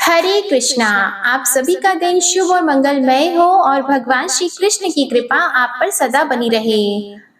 हरे कृष्णा। आप सभी का दिन शुभ और मंगलमय हो और भगवान श्री कृष्ण की कृपा आप पर सदा बनी रहे।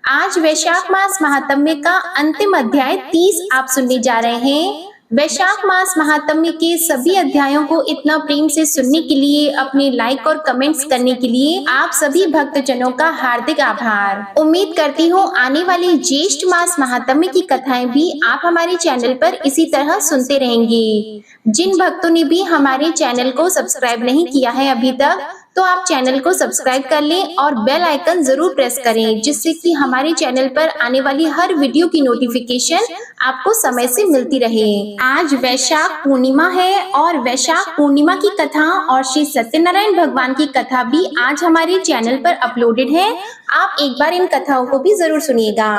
आज वैशाख मास महात्म्य का अंतिम अध्याय 30 आप सुनने जा रहे हैं। वैशाख मास महात्म्य के सभी अध्यायों को इतना प्रेम से सुनने के लिए, अपने लाइक और कमेंट्स करने के लिए आप सभी भक्तजनों का हार्दिक आभार। उम्मीद करती हूँ आने वाली ज्येष्ठ मास महात्म्य की कथाएं भी आप हमारे चैनल पर इसी तरह सुनते रहेंगे। जिन भक्तों ने भी हमारे चैनल को सब्सक्राइब नहीं किया है अभी तक, तो आप चैनल को सब्सक्राइब कर लें और बेल आइकन जरूर प्रेस करें, जिससे कि हमारे चैनल पर आने वाली हर वीडियो की नोटिफिकेशन आपको समय से मिलती रहे। आज वैशाख पूर्णिमा है और वैशाख पूर्णिमा की कथा और श्री सत्यनारायण भगवान की कथा भी आज हमारे चैनल पर अपलोडेड है। आप एक बार इन कथाओं को भी जरूर सुनिएगा।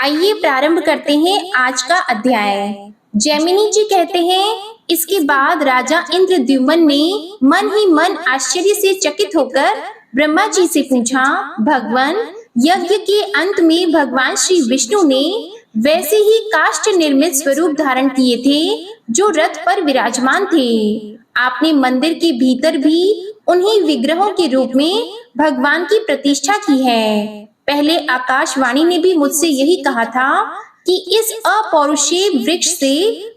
आइए प्रारंभ करते हैं आज का अध्याय। जैमिनी जी कहते हैं, इसके बाद राजा इंद्रद्युम्न ने मन ही मन आश्चर्य से चकित होकर ब्रह्मा जी से पूछा, भगवान, यज्ञ के अंत में भगवान श्री विष्णु ने वैसे ही काष्ठ निर्मित स्वरूप धारण किए थे जो रथ पर विराजमान थे। आपने मंदिर के भीतर भी उन्हीं विग्रहों के रूप में भगवान की प्रतिष्ठा की है। पहले आकाशवाणी ने भी मुझसे यही कहा था कि इस अपौरुषेय वृक्ष से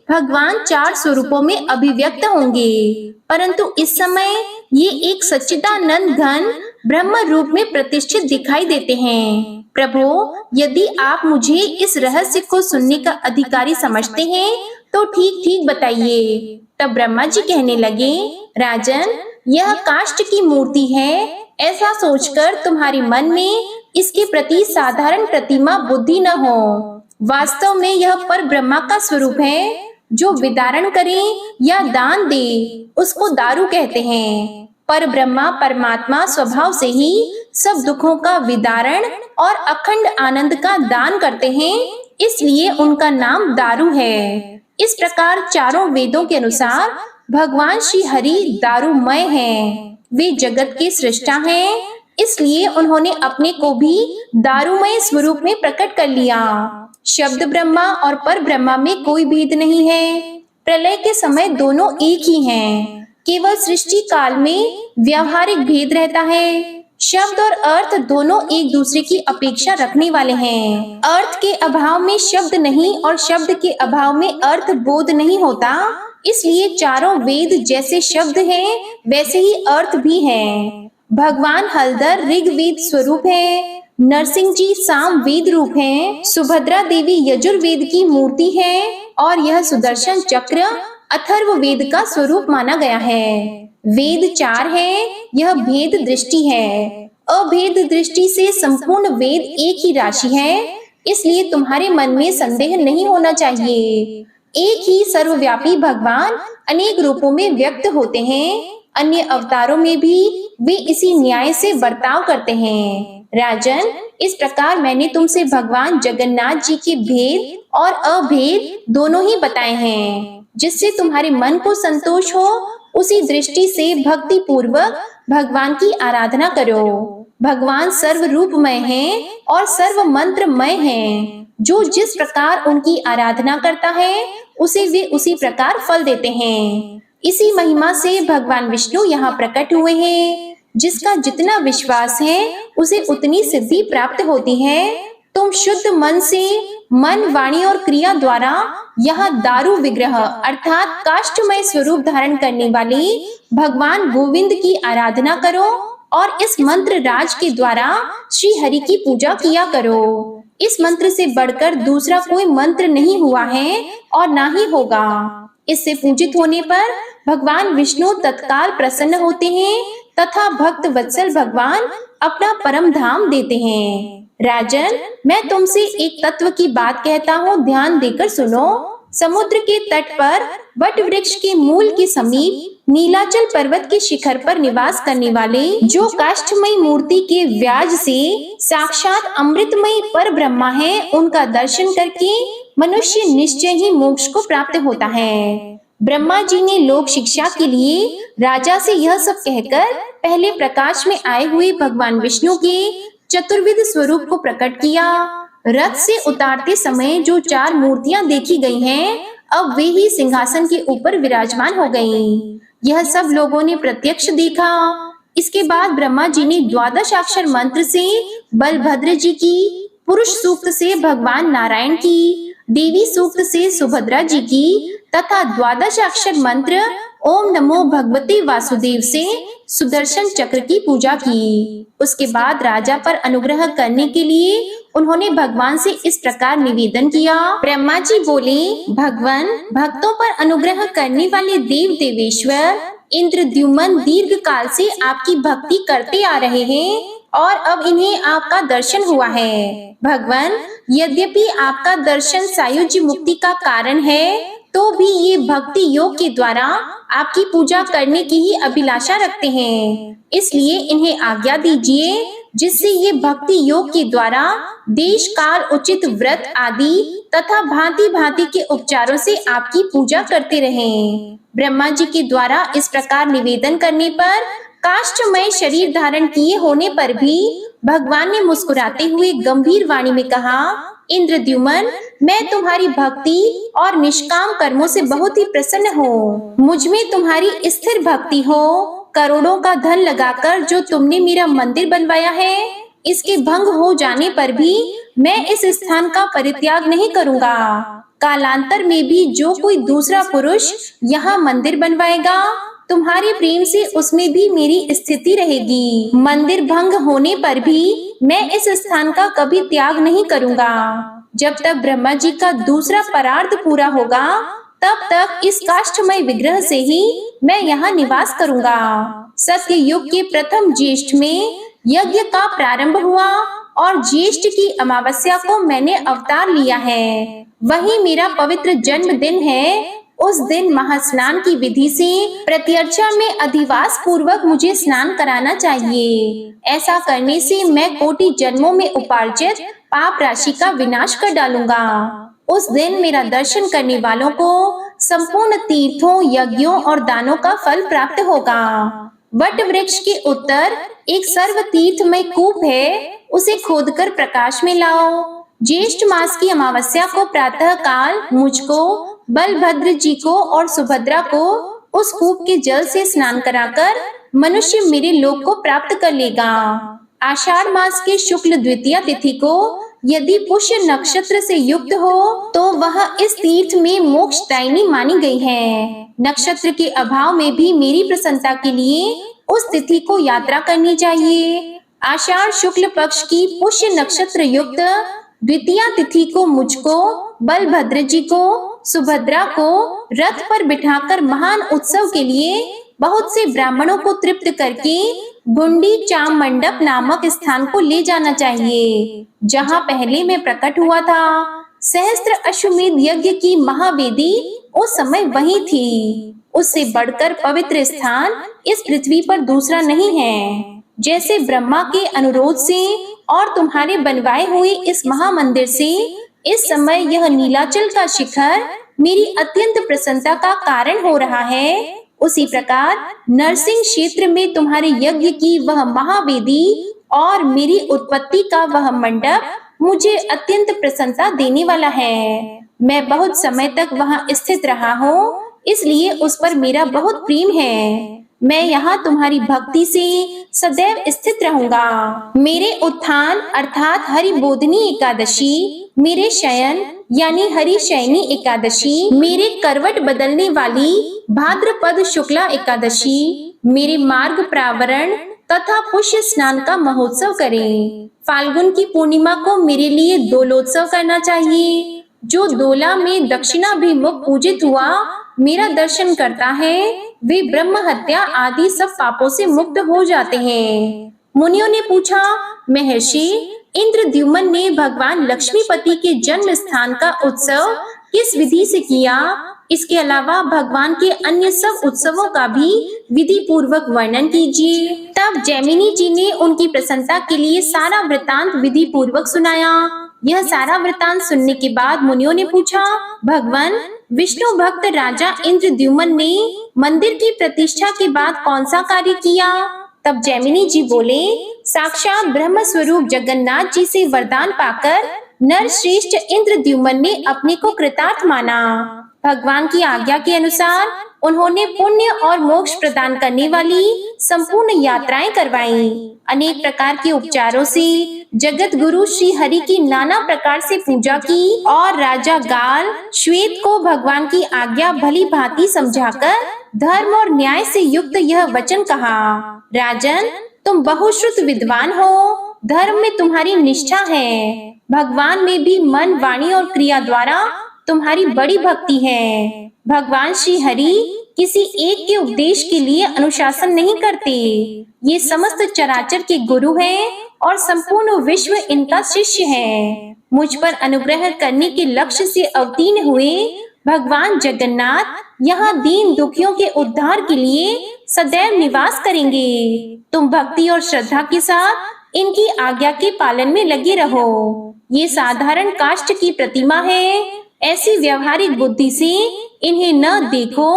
भगवान 4 स्वरूपों में अभिव्यक्त होंगे, परंतु इस समय ये एक सच्चिदानंद घन ब्रह्म रूप में प्रतिष्ठित दिखाई देते हैं। प्रभु, यदि आप मुझे इस रहस्य को सुनने का अधिकारी समझते हैं तो ठीक ठीक बताइए। तब ब्रह्मा जी कहने लगे, राजन, यह काष्ठ की मूर्ति है, ऐसा सोचकर तुम्हारे मन में इसके प्रति साधारण प्रतिमा बुद्धि न हो। वास्तव में यह पर ब्रह्मा का स्वरूप है। जो विदारण करे या दान दे उसको दारू कहते हैं। पर ब्रह्मा परमात्मा स्वभाव से ही सब दुखों का विदारण और अखंड आनंद का दान करते हैं, इसलिए उनका नाम दारू है। इस प्रकार चारों वेदों के अनुसार भगवान श्री हरि दारूमय हैं। वे जगत के सृष्टा हैं, इसलिए उन्होंने अपने को भी दारूमय स्वरूप में प्रकट कर लिया। शब्द ब्रह्मा और पर ब्रह्मा में कोई भेद नहीं है। प्रलय के समय दोनों एक ही हैं। केवल सृष्टि काल में व्यावहारिक भेद रहता है। शब्द और अर्थ दोनों एक दूसरे की अपेक्षा रखने वाले हैं। अर्थ के अभाव में शब्द नहीं और शब्द के अभाव में अर्थ बोध नहीं होता। इसलिए चारों वेद जैसे शब्द हैं, वैसे ही अर्थ भी हैं। भगवान हलधर ऋग्वेद स्वरूप है, नरसिंह जी साम वेद रूप हैं, सुभद्रा देवी यजुर्वेद की मूर्ति है और यह सुदर्शन चक्र अथर्व वेद का स्वरूप माना गया है। वेद 4 है, यह भेद दृष्टि है। अभेद दृष्टि से संपूर्ण वेद एक ही राशि है, इसलिए तुम्हारे मन में संदेह नहीं होना चाहिए। एक ही सर्वव्यापी भगवान अनेक रूपों में व्यक्त होते हैं। अन्य अवतारों में भी वे इसी न्याय से बर्ताव करते हैं। राजन, इस प्रकार मैंने तुमसे भगवान जगन्नाथ जी के भेद और अभेद दोनों ही बताए हैं। जिससे तुम्हारे मन को संतोष हो, उसी दृष्टि से भक्ति पूर्वक भगवान की आराधना करो। भगवान सर्व रूपमय हैं और सर्व मंत्रमय हैं। जो जिस प्रकार उनकी आराधना करता है, उसे वे उसी प्रकार फल देते हैं। इसी महिमा से भगवान विष्णु यहाँ प्रकट हुए हैं। जिसका जितना विश्वास है उसे उतनी सिद्धि प्राप्त होती है। तुम शुद्ध मन से मन, वाणी और क्रिया द्वारा यहाँ दारू विग्रह अर्थात काष्ठमय स्वरूप धारण करने वाले भगवान गोविंद की आराधना करो और इस मंत्र राज के द्वारा श्री हरि की पूजा किया करो। इस मंत्र से बढ़कर दूसरा कोई मंत्र नहीं हुआ है और ना ही होगा। इससे पूजित होने पर भगवान विष्णु तत्काल प्रसन्न होते हैं तथा भक्त वत्सल भगवान अपना परम धाम देते हैं। राजन, मैं तुमसे एक तत्व की बात कहता हूँ, ध्यान देकर सुनो। समुद्र के तट पर वट वृक्ष के मूल के समीप नीलाचल पर्वत के शिखर पर निवास करने वाले जो काष्ठमयी मूर्ति के व्याज से साक्षात अमृतमयी पर ब्रह्मा है, उनका दर्शन करके मनुष्य निश्चय ही मोक्ष को प्राप्त होता है। ब्रह्मा जी ने लोक शिक्षा के लिए राजा से यह सब कहकर पहले प्रकाश में आए हुए भगवान विष्णु के चतुर्विध स्वरूप को प्रकट किया। रथ से उतारते समय जो 4 मूर्तियां देखी गई हैं, अब वे ही सिंहासन के ऊपर विराजमान हो गईं। यह सब लोगों ने प्रत्यक्ष देखा। इसके बाद ब्रह्मा जी ने 12 अक्षर मंत्र से बलभद्र जी की, पुरुष सूक्त से भगवान नारायण की, देवी सूक्त से सुभद्रा जी की तथा 12 अक्षर मंत्र ओम नमो भगवते वासुदेव से सुदर्शन चक्र की पूजा की। उसके बाद राजा पर अनुग्रह करने के लिए उन्होंने भगवान से इस प्रकार निवेदन किया। ब्रह्मा जी बोले, भगवान, भक्तों पर अनुग्रह करने वाले देव देवेश्वर इंद्रद्युम्न दीर्घ काल से आपकी भक्ति करते आ रहे हैं और अब इन्हें आपका दर्शन हुआ है। भगवान, यद्यपि आपका दर्शन सायुज्य मुक्ति का कारण है, तो भी ये भक्ति योग के द्वारा आपकी पूजा करने की ही अभिलाषा रखते हैं। इसलिए इन्हें आज्ञा दीजिए जिससे ये भक्ति योग के द्वारा देश काल उचित व्रत आदि तथा भांति भांति के उपचारों से आपकी पूजा करते रहें। ब्रह्मा जी के द्वारा इस प्रकार निवेदन करने पर काष्ठमय शरीर धारण किए होने पर भी भगवान ने मुस्कुराते हुए गंभीर वाणी में कहा, इंद्रद्युम्न, मैं तुम्हारी भक्ति और निष्काम कर्मों से बहुत ही प्रसन्न हूँ। मुझ में तुम्हारी स्थिर भक्ति हो। करोड़ों का धन लगाकर जो तुमने मेरा मंदिर बनवाया है, इसके भंग हो जाने पर भी मैं इस स्थान का परित्याग नहीं करूँगा। कालांतर में भी जो कोई दूसरा पुरुष यहाँ मंदिर बनवाएगा, तुम्हारे प्रेम से उसमें भी मेरी स्थिति रहेगी। मंदिर भंग होने पर भी मैं इस स्थान का कभी त्याग नहीं करूँगा। जब तक ब्रह्मा जी का दूसरा परार्थ पूरा होगा, तब तक इस काष्ठमय विग्रह से ही मैं यहाँ निवास करूँगा। सत्य युग के प्रथम ज्येष्ठ में यज्ञ का प्रारंभ हुआ और ज्येष्ठ की अमावस्या को मैंने अवतार लिया है। वही मेरा पवित्र जन्मदिन है। उस दिन महास्नान की विधि से प्रत्यर्चा में अधिवास पूर्वक मुझे स्नान कराना चाहिए। ऐसा करने से मैं कोटि जन्मों में उपार्जित पाप राशि का विनाश कर डालूंगा। उस दिन मेरा दर्शन करने वालों को संपूर्ण तीर्थों, यज्ञों और दानों का फल प्राप्त होगा। वट वृक्ष के उत्तर एक सर्व तीर्थमय कूप है, उसे खोदकर प्रकाश में लाओ। ज्येष्ठ मास की अमावस्या को प्रातः काल मुझको, बलभद्र जी को और सुभद्रा को उस कूप के जल से स्नान कराकर मनुष्य मेरे लोक को प्राप्त कर लेगा। आषाढ़ मास के शुक्ल द्वितीया तिथि को यदि पुष्य नक्षत्र से युक्त हो तो वह इस तीर्थ में मोक्षदायिनी मानी गई है। नक्षत्र के अभाव में भी मेरी प्रसन्नता के लिए उस तिथि को यात्रा करनी चाहिए। आषाढ़ शुक्ल पक्ष की पुष्य नक्षत्र युक्त द्वितीया तिथि को मुझको, बलभद्र जी को, सुभद्रा को रथ पर बिठाकर महान उत्सव के लिए बहुत से ब्राह्मणों को तृप्त करके गुंडी चाम मंडप नामक स्थान को ले जाना चाहिए, जहाँ पहले मैं प्रकट हुआ था। सहस्त्र अश्वमेध यज्ञ की महावेदी उस समय वही थी। उससे बढ़कर पवित्र स्थान इस पृथ्वी पर दूसरा नहीं है। जैसे ब्रह्मा के अनुरोध से और तुम्हारे बनवाए हुए इस महामंदिर से इस समय यह नीलाचल का शिखर मेरी अत्यंत प्रसन्नता का कारण हो रहा है, उसी प्रकार नरसिंह क्षेत्र में तुम्हारे यज्ञ की वह महावेदी और मेरी उत्पत्ति का वह मंडप मुझे अत्यंत प्रसन्नता देने वाला है। मैं बहुत समय तक वहां स्थित रहा हूँ, इसलिए उस पर मेरा बहुत प्रेम है। मैं यहाँ तुम्हारी भक्ति से सदैव स्थित रहूंगा। मेरे उत्थान अर्थात हरिबोधिनी एकादशी, मेरे शयन यानी हरिशयनी एकादशी, मेरे करवट बदलने वाली भाद्रपद शुक्ला एकादशी, मेरे मार्ग प्रावरण तथा पुष्य स्नान का महोत्सव करें। फाल्गुन की पूर्णिमा को मेरे लिए दोलोत्सव करना चाहिए। जो दोला में दक्षिणाभिमुख पूजित हुआ मेरा दर्शन करता है, वे ब्रह्म हत्या आदि सब पापों से मुक्त हो जाते हैं। मुनियों ने पूछा, महर्षि, इंद्रद्युम्न ने भगवान लक्ष्मीपति के जन्म स्थान का उत्सव किस विधि से किया? इसके अलावा भगवान के अन्य सब उत्सवों का भी विधि पूर्वक वर्णन कीजिए। तब जैमिनी जी ने उनकी प्रसन्नता के लिए सारा वृतांत विधि पूर्वक सुनाया। यह सारा वृतांत सुनने के बाद मुनियों ने पूछा, भगवान, विष्णु भक्त राजा इंद्रद्युम्न ने मंदिर की प्रतिष्ठा के बाद कौन सा कार्य किया? तब जैमिनी जी बोले, साक्षात ब्रह्म स्वरूप जगन्नाथ जी से वरदान पाकर नरश्रेष्ठ इंद्रद्युम्न ने अपने को कृतार्थ माना। भगवान की आज्ञा के अनुसार उन्होंने पुण्य और मोक्ष प्रदान करने वाली संपूर्ण यात्राएं करवाई। अनेक प्रकार के उपचारों से जगत गुरु श्री हरि की नाना प्रकार से पूजा की और राजा गाल श्वेत को भगवान की आज्ञा भली भांति समझाकर धर्म और न्याय से युक्त यह वचन कहा। राजन, तुम बहुश्रुत विद्वान हो, धर्म में तुम्हारी निष्ठा है, भगवान में भी मन, वाणी और क्रिया द्वारा तुम्हारी बड़ी भक्ति है। भगवान श्री हरि किसी एक के उपदेश के लिए अनुशासन नहीं करते। ये समस्त चराचर के गुरु हैं और संपूर्ण विश्व इनका शिष्य है। मुझ पर अनुग्रह करने के लक्ष्य से अवतीर्ण हुए भगवान जगन्नाथ यहाँ दीन दुखियों के उद्धार के लिए सदैव निवास करेंगे। तुम भक्ति और श्रद्धा के साथ इनकी आज्ञा के पालन में लगे रहो। ये साधारण काष्ठ की प्रतिमा है, ऐसी व्यवहारिक बुद्धि से इन्हें न देखो,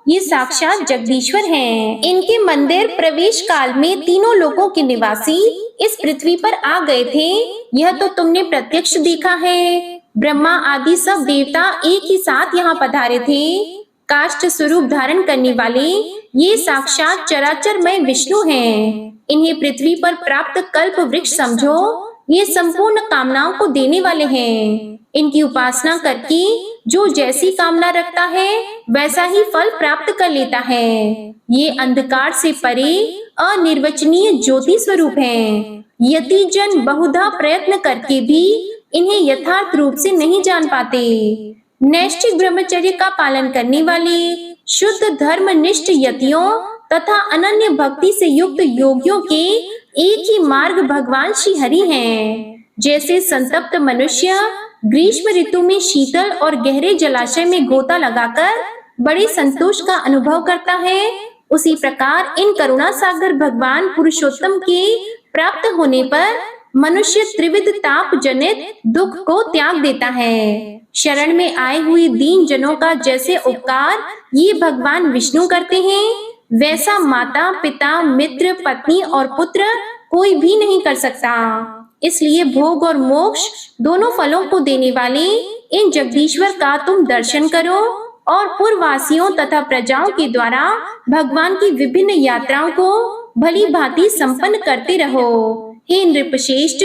ये साक्षात जगदीश्वर हैं। इनके मंदिर प्रवेश काल में तीनों लोकों के निवासी इस पृथ्वी पर आ गए थे, यह तो तुमने प्रत्यक्ष देखा है। ब्रह्मा आदि सब देवता एक ही साथ यहाँ पधारे थे। काष्ठ स्वरूप धारण करने वाले ये साक्षात चराचरमय विष्णु हैं। इन्हें पृथ्वी पर प्राप्त कल्प वृक्ष समझो, ये संपूर्ण कामनाओं को देने वाले हैं। इनकी उपासना करके जो जैसी कामना रखता है वैसा ही फल प्राप्त कर लेता है। ये अंधकार से परे अनिर्वचनीय ज्योति स्वरूप हैं। यति जन बहुधा प्रयत्न करके भी इन्हें यथार्थ रूप से नहीं जान पाते। नैष्ठिक ब्रह्मचर्य का पालन करने वाले शुद्ध धर्मनिष्ठ यतियों तथा अनन्य भक्ति से युक्त योगियों के एक ही मार्ग भगवान श्री हरि हैं। जैसे संतप्त मनुष्य ग्रीष्म ऋतु में शीतल और गहरे जलाशय में गोता लगाकर बड़े संतोष का अनुभव करता है, उसी प्रकार इन करुणा सागर भगवान पुरुषोत्तम के प्राप्त होने पर मनुष्य त्रिविध ताप जनित दुख को त्याग देता है। शरण में आए हुए दीन जनों का जैसे उपकार ये भगवान विष्णु करते हैं, वैसा माता, पिता, मित्र, पत्नी और पुत्र कोई भी नहीं कर सकता। इसलिए भोग और मोक्ष दोनों फलों को देने वाले इन जगदीश्वर का तुम दर्शन करो और पूर्ववासियों तथा प्रजाओं के द्वारा भगवान की विभिन्न यात्राओं को भली भांति संपन्न करते रहो। हे नृपश्रेष्ठ,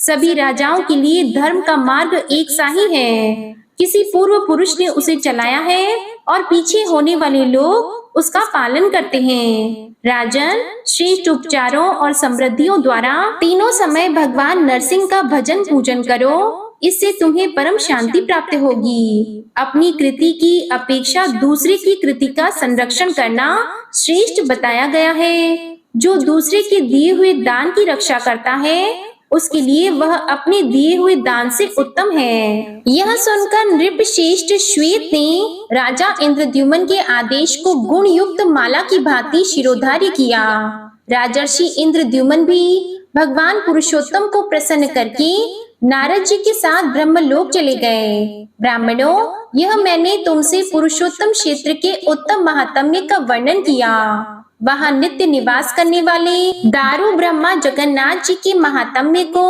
सभी राजाओं के लिए धर्म का मार्ग एक सा ही है। किसी पूर्व पुरुष ने उसे चलाया है और पीछे होने वाले लोग उसका पालन करते हैं। राजन, श्रेष्ठ उपचारों और समृद्धियों द्वारा तीनों समय भगवान नरसिंह का भजन पूजन करो, इससे तुम्हें परम शांति प्राप्त होगी। अपनी कृति की अपेक्षा दूसरे की कृति का संरक्षण करना श्रेष्ठ बताया गया है। जो दूसरे के दिए हुए दान की रक्षा करता है उसके लिए वह अपने दिए हुए दान से उत्तम है। यह सुनकर नृपश्रेष्ठ श्वेत ने राजा इंद्रद्युम्न के आदेश को गुण युक्त माला की भांति शिरोधार्य किया। राजर्षि इंद्रद्युम्न भी भगवान पुरुषोत्तम को प्रसन्न करके नारद जी के साथ ब्रह्मलोक चले गए। ब्राह्मणों, यह मैंने तुमसे पुरुषोत्तम क्षेत्र के उत्तम महात्म्य का वर्णन किया। वहाँ नित्य निवास करने वाले दारू ब्रह्मा जगन्नाथ जी के महात्म्य को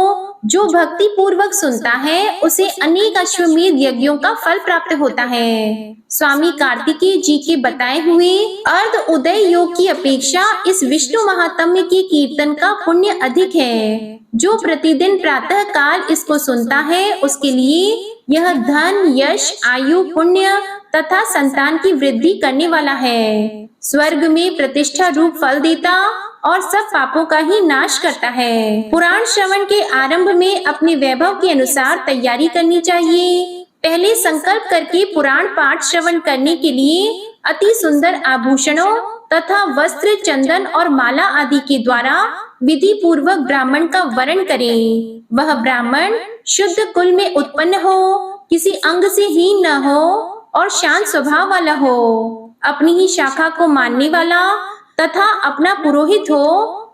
जो भक्ति पूर्वक सुनता है उसे अनेक अश्वमेध यज्ञों का फल प्राप्त होता है। स्वामी कार्तिकेय जी के बताए हुए अर्ध उदय योग की अपेक्षा इस विष्णु महात्म्य के कीर्तन का पुण्य अधिक है। जो प्रतिदिन प्रातः काल इसको सुनता है उसके लिए यह धन, यश, आयु, पुण्य तथा संतान की वृद्धि करने वाला है। स्वर्ग में प्रतिष्ठा रूप फल देता और सब पापों का ही नाश करता है। पुराण श्रवण के आरंभ में अपने वैभव के अनुसार तैयारी करनी चाहिए। पहले संकल्प करके पुराण पाठ श्रवण करने के लिए अति सुंदर आभूषणों तथा वस्त्र, चंदन और माला आदि के द्वारा विधि पूर्वक ब्राह्मण का वरण करें। वह ब्राह्मण शुद्ध कुल में उत्पन्न हो, किसी अंग से हीन न हो और शांत स्वभाव वाला हो, अपनी ही शाखा को मानने वाला तथा अपना पुरोहित हो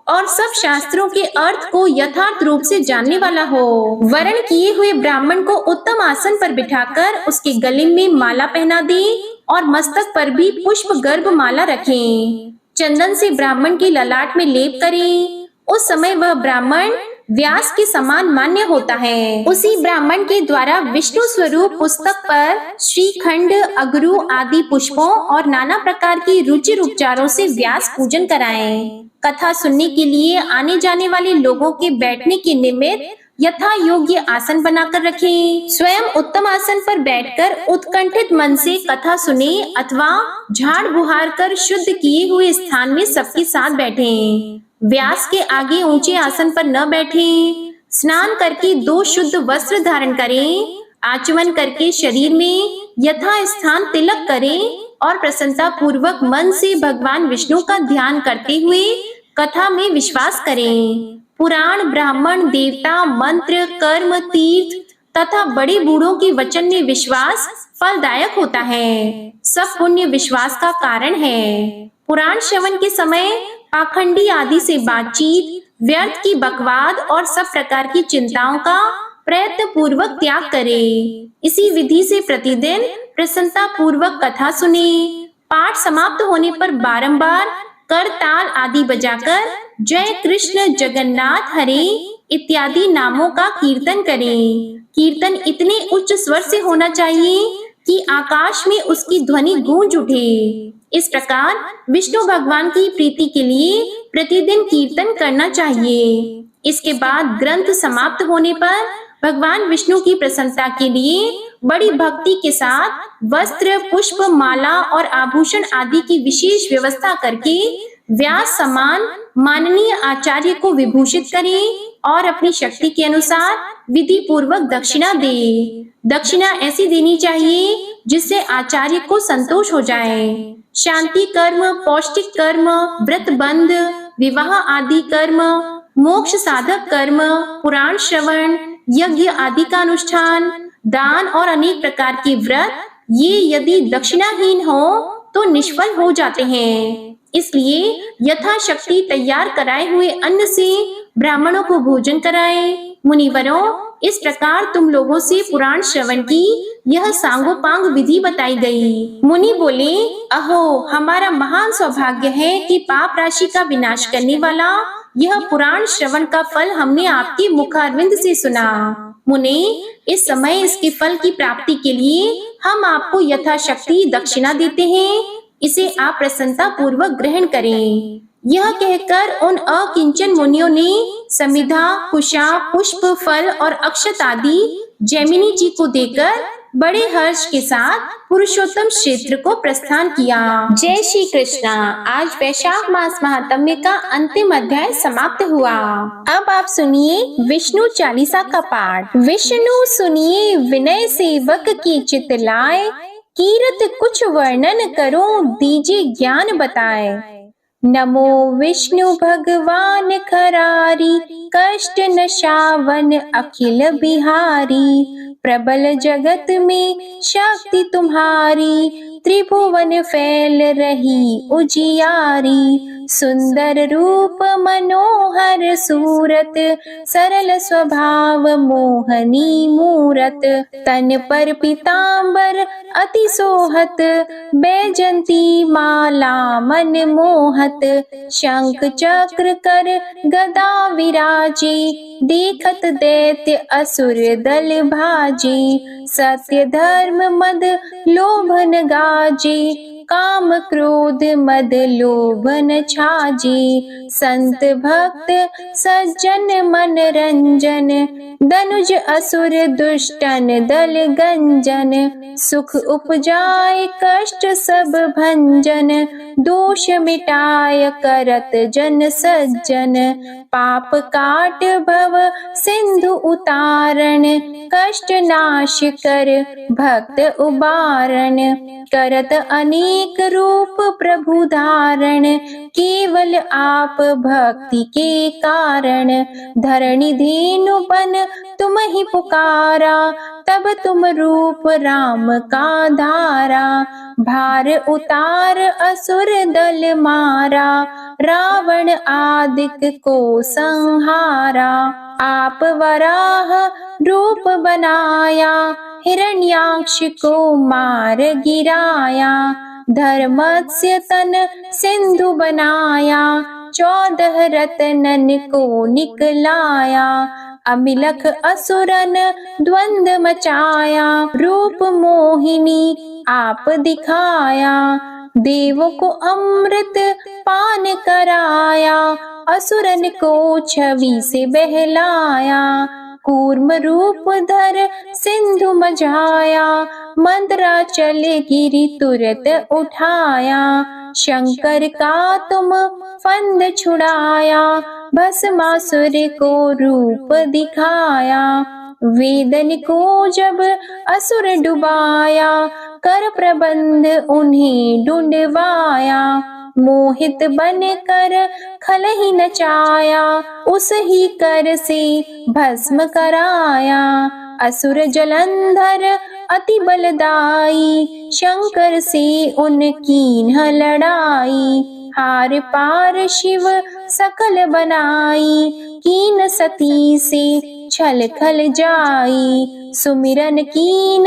और सब शास्त्रों के अर्थ को यथार्थ रूप से जानने वाला हो। वरण किए हुए ब्राह्मण को उत्तम आसन पर बिठाकर उसके गले में माला पहना दे और मस्तक पर भी पुष्प गर्भ माला रखें। चंदन से ब्राह्मण के ललाट में लेप करें। उस समय वह ब्राह्मण व्यास के समान मान्य होता है। उसी ब्राह्मण के द्वारा विष्णु स्वरूप पुस्तक पर श्रीखंड, अगरू आदि पुष्पों और नाना प्रकार की रुचिर उपचारों से व्यास पूजन कराएं। कथा सुनने के लिए आने जाने वाले लोगों के बैठने के निमित्त यथा योग्य आसन बनाकर रखें। स्वयं उत्तम आसन पर बैठकर उत्कंठित मन से कथा सुने अथवा झाड़ बुहार कर शुद्ध किए हुए स्थान में सबके साथ बैठें। व्यास के आगे ऊंचे आसन पर न बैठें। स्नान करके 2 शुद्ध वस्त्र धारण करें। आचमन करके शरीर में यथा स्थान तिलक करें और प्रसन्नता पूर्वक मन से भगवान विष्णु का ध्यान करते हुए कथा में विश्वास करें। पुराण, ब्राह्मण, देवता, मंत्र, कर्म, तीर्थ तथा बड़े बूढ़ों के वचन में विश्वास फलदायक होता है। सब पुण्य विश्वास का कारण है। पुराण श्रवण के समय पाखंडी आदि से बातचीत, व्यर्थ की बकवाद और सब प्रकार की चिंताओं का प्रयत्न पूर्वक त्याग करें। इसी विधि से प्रतिदिन प्रसन्नता पूर्वक कथा सुने। पाठ समाप्त होने पर बारंबार कर ताल आदि बजाकर जय कृष्ण जगन्नाथ हरे इत्यादि नामों का कीर्तन करें। कीर्तन इतने उच्च स्वर से होना चाहिए कि आकाश में उसकी ध्वनि गूंज उठे। इस प्रकार विष्णु भगवान की प्रीति के लिए प्रतिदिन कीर्तन करना चाहिए। इसके बाद ग्रंथ समाप्त होने पर भगवान विष्णु की प्रसन्नता के लिए बड़ी भक्ति के साथ वस्त्र, पुष्प, माला और आभूषण आदि की विशेष व्यवस्था करके व्यास समान माननीय आचार्य को विभूषित करें और अपनी शक्ति के अनुसार विधि पूर्वक दक्षिणा दे। दक्षिणा ऐसी देनी चाहिए जिससे आचार्य को संतोष हो जाए। शांति कर्म, पौष्टिक कर्म, व्रत बंध, विवाह आदि कर्म, मोक्ष साधक कर्म, पुराण श्रवण, यज्ञ आदि का अनुष्ठान, दान और अनेक प्रकार के व्रत ये यदि दक्षिणाहीन हो तो निष्फल हो जाते हैं। इसलिए यथाशक्ति तैयार कराए हुए अन्न से ब्राह्मणों को भोजन कराएं। मुनिवरों, इस प्रकार तुम लोगों से पुराण श्रवण की यह सांगोपांग विधि बताई गई। मुनि बोले, अहो, हमारा महान सौभाग्य है कि पाप राशि का विनाश करने वाला यह पुराण श्रवण का फल हमने आपके मुखारविंद से सुना। मुने, इस समय इसके फल की प्राप्ति के लिए हम आपको यथाशक्ति दक्षिणा देते हैं। इसे आप प्रसन्नता पूर्वक ग्रहण करें। यह कहकर उन अकिंचन मुनियों ने समिधा, कुशा, पुष्प, फल और अक्षत आदि जैमिनी जी को देकर बड़े हर्ष के साथ पुरुषोत्तम क्षेत्र को प्रस्थान किया। जय श्री कृष्णा। आज वैशाख मास महात्म्य का अंतिम अध्याय समाप्त हुआ। अब आप सुनिए विष्णु चालीसा का पाठ। विष्णु सुनिए विनय सेवक की चित लाए, कीरत कुछ वर्णन करो दीजिए ज्ञान बताए। नमो विष्णु भगवान खरारी, कष्ट नशावन अखिल बिहारी। प्रबल जगत में शक्ति तुम्हारी, त्रिभुवन फैल रही उजियारी। सुंदर रूप मनोहर सूरत, सरल स्वभाव मोहनी मूरत। तन पर पीतांबर अति सोहत, बैजंती माला मन मोहत। शंख चक्र कर गदा विराजे, देखत दैत्य असुर दल भाजे। सत्य धर्म मद लोभन गाजे, काम क्रोध मद लोभन छाजे। संत भक्त सज्जन मन रंजन, धनुज असुर दुष्टन दल गंजन। सुख उपजाए कष्ट सब भंजन, दोष मिटाय करत जन सज्जन। पाप काट भव सिंधु उतारण, कष्ट नाश कर भक्त उबारण। करत अनेक रूप प्रभु धारण, केवल आप भक्ति के कारण। धरणी धेनु बन तुम ही पुकारा, तब तुम रूप राम का धारा। भार उतार असुर दल मारा, रावण आदिक को संहारा। आप वराह रूप बनाया, हिरण्याक्ष को मार गिराया। धर्मस्य तन सिंधु बनाया, 14 रत्नन को निकलाया, अमिलख असुरन द्वंद मचाया, रूप मोहिनी आप दिखाया, देवों को अमृत पान कराया, असुरन को छवि से बहलाया, कूर्म रूप धर सिंधु मझाया, मंदराचल गिरि तुरत उठाया, शंकर का तुम फंद छुड़ाया, भस्मासुर को रूप दिखाया, वेदन को जब असुर डुबाया, कर प्रबंध उन्हें ढूंढवाया, मोहित बन कर खल ही नचाया, उस ही कर से भस्म कराया, असुर जलंधर अति बलदाई, शंकर से उनकी न लड़ाई, हार पार शिव सकल बनाई, कीन सती से छल खल जाई, सुमिरन कीन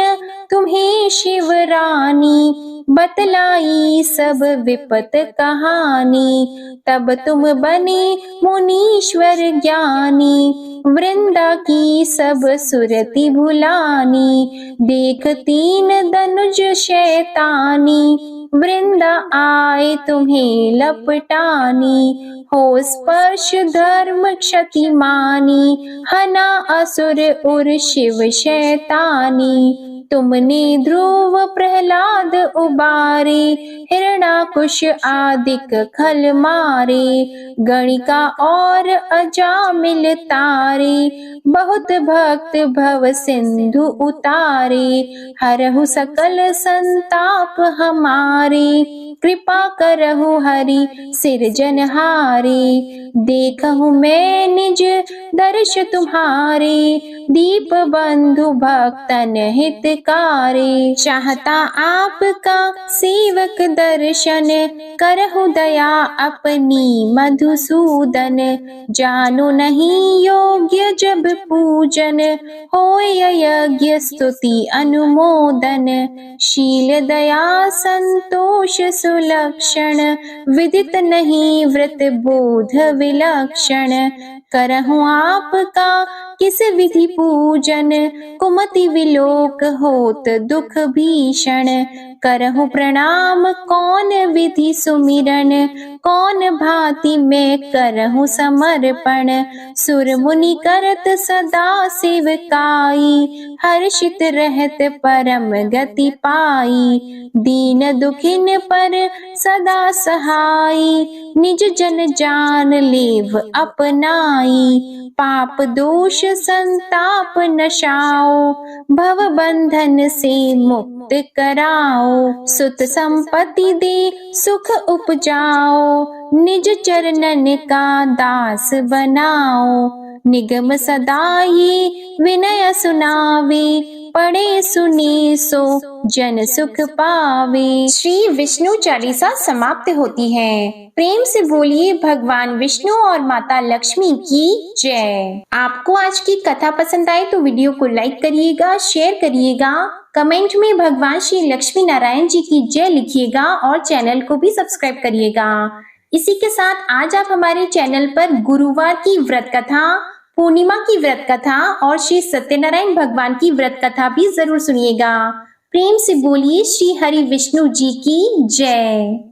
तुम्हें शिव रानी, बतलाई सब विपत कहानी, तब तुम बने मुनीश्वर ज्ञानी, वृंदा की सब सुरति भुलानी, देख 3 धनुज शैतानी, वृंदा आए तुम्हें लपटानी, हो स्पर्श धर्म क्षति मानी, हना असुर उर शिव शैतानी, तुमने ध्रुव प्रहलाद उबारे, हिरणाकुश आदिक खल मारे, गणिका और अजामिल तारे, बहुत भक्त भव सिंधु उतारे, हरहु सकल संताप हमारे, कृपा करहु हरि सिरजनहारे, देखहु मैं निज दर्श तुम्हारे, दीप बंधु भक्तन हितकारे, चाहता आपका सेवक दर्शन, करहु दया अपनी मधुसूदन, जानो नहीं योग्य जब पूजन, होय यज्ञ स्तुति अनुमोदन, शील दया संतोष सुलक्षण, विदित नहीं व्रत बोध विलक्षण, करहु आपका किस विधि पूजन, कुमति विलोक होत दुख भीषण, करहु प्रणाम कौन विधि सुमिरन, कौन भांति मैं करहु समर्पण, सुर मुनि करत सदा सेवकाई, हर्षित रहत परम गति पाई, दीन दुखिन पर सदा सहाई, निज जन जान लेव अपनाई, पाप दोष संताप नशाओ, भव बंधन से मुक्त कराओ, सुत संपत्ति दे सुख उपजाओ, निज चरणन का दास बनाओ, निगम सदा ये विनय सुनावे, पढ़े सुने सो जन सुख पावे। श्री विष्णु चालीसा समाप्त होती है। प्रेम से बोलिए भगवान विष्णु और माता लक्ष्मी की जय। आपको आज की कथा पसंद आए तो वीडियो को लाइक करिएगा, शेयर करिएगा, कमेंट में भगवान श्री लक्ष्मी नारायण जी की जय लिखिएगा और चैनल को भी सब्सक्राइब करिएगा। इसी के साथ आज आप हमारे चैनल पर गुरुवार की व्रत कथा, पूर्णिमा की व्रत कथा और श्री सत्यनारायण भगवान की व्रत कथा भी जरूर सुनिएगा। प्रेम से बोलिए श्री हरि विष्णु जी की जय।